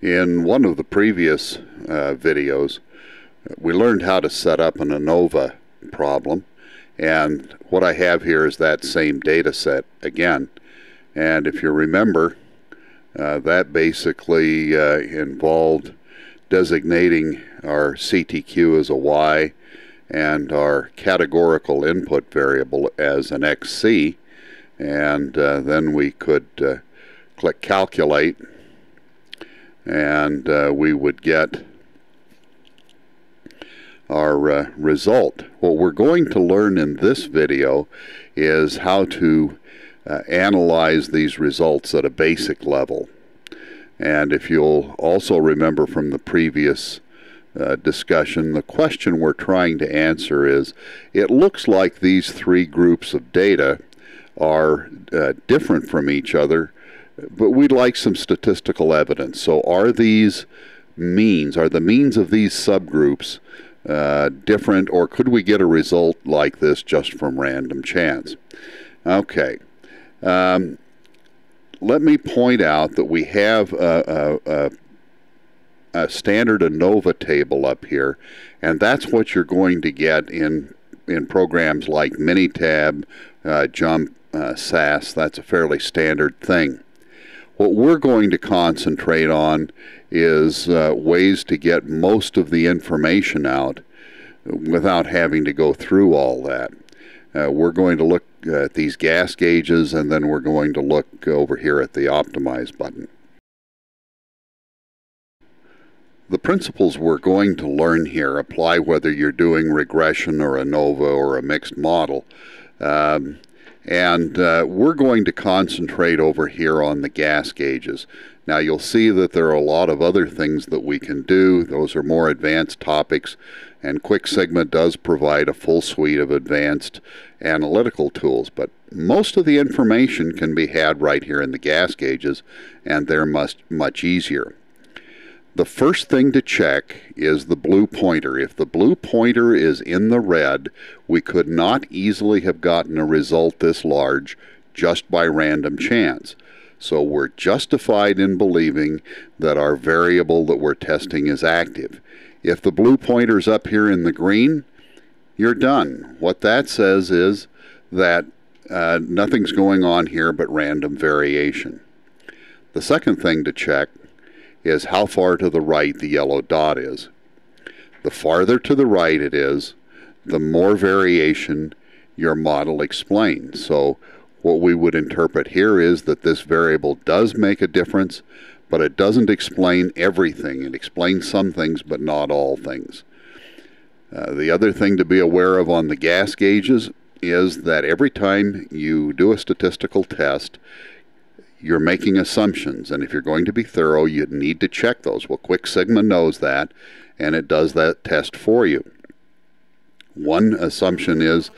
In one of the previous videos, we learned how to set up an ANOVA problem, and what I have here is that same data set again. And if you remember, that basically involved designating our CTQ as a Y and our categorical input variable as an XC, and then we could click calculate, and we would get our result. What we're going to learn in this video is how to analyze these results at a basic level. And if you'll also remember from the previous discussion, the question we're trying to answer is, it looks like these three groups of data are different from each other, but we'd like some statistical evidence. So are these means, are the means of these subgroups different, or could we get a result like this just from random chance? Okay. Let me point out that we have a standard ANOVA table up here, and that's what you're going to get in programs like Minitab, Jump, SAS. That's a fairly standard thing. What we're going to concentrate on is ways to get most of the information out without having to go through all that. We're going to look at these gas gauges, and then we're going to look over here at the Optimize button. The principles we're going to learn here apply whether you're doing regression or ANOVA or a mixed model. We're going to concentrate over here on the gas gauges. Now you'll see that there are a lot of other things that we can do. Those are more advanced topics, and QuikSigma does provide a full suite of advanced analytical tools, but most of the information can be had right here in the gas gauges, and they're much easier. The first thing to check is the blue pointer. If the blue pointer is in the red, we could not easily have gotten a result this large just by random chance. So we're justified in believing that our variable that we're testing is active. If the blue pointer's up here in the green, you're done. What that says is that nothing's going on here but random variation. The second thing to check is how far to the right the yellow dot is. The farther to the right it is, the more variation your model explains. So what we would interpret here is that this variable does make a difference, but it doesn't explain everything. It explains some things, but not all things. The other thing to be aware of on the gas gauges is that every time you do a statistical test, you're making assumptions, and if you're going to be thorough, you need to check those. Well, QuikSigma knows that, and it does that test for you. One assumption is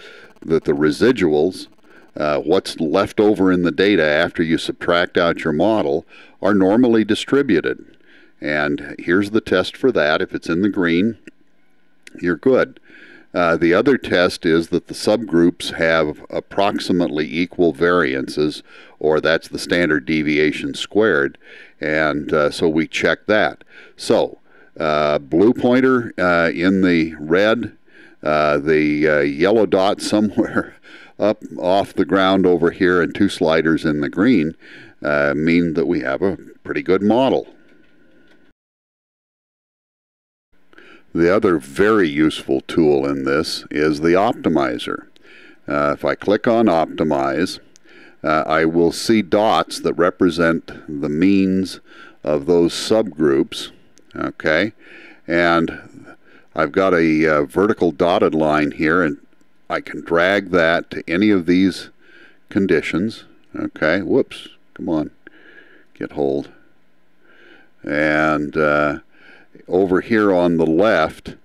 that the residuals, what's left over in the data after you subtract out your model, are normally distributed. And here's the test for that. If it's in the green, you're good. The other test is that the subgroups have approximately equal variances, or that's the standard deviation squared, and so we check that. So blue pointer in the red, the yellow dot somewhere up off the ground over here, and two sliders in the green mean that we have a pretty good model. The other very useful tool in this is the optimizer. If I click on Optimize, I will see dots that represent the means of those subgroups. Okay, and I've got a vertical dotted line here, and I can drag that to any of these conditions. Okay, whoops, come on, get hold. And over here on the left,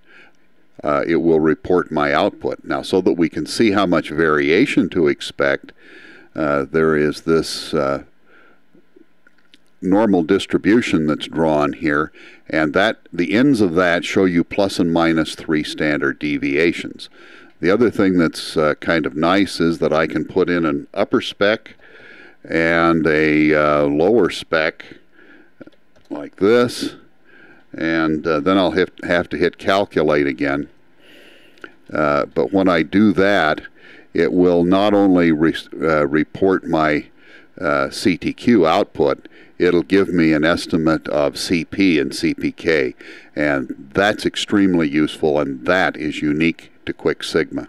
it will report my output. Now, so that we can see how much variation to expect, there is this normal distribution that's drawn here, and that the ends of that show you plus and minus 3 standard deviations. The other thing that's kind of nice is that I can put in an upper spec and a lower spec like this, and then I'll have to hit calculate again. But when I do that, it will not only report my CTQ output, it'll give me an estimate of CP and CPK, and that's extremely useful, and that is unique to QuikSigma.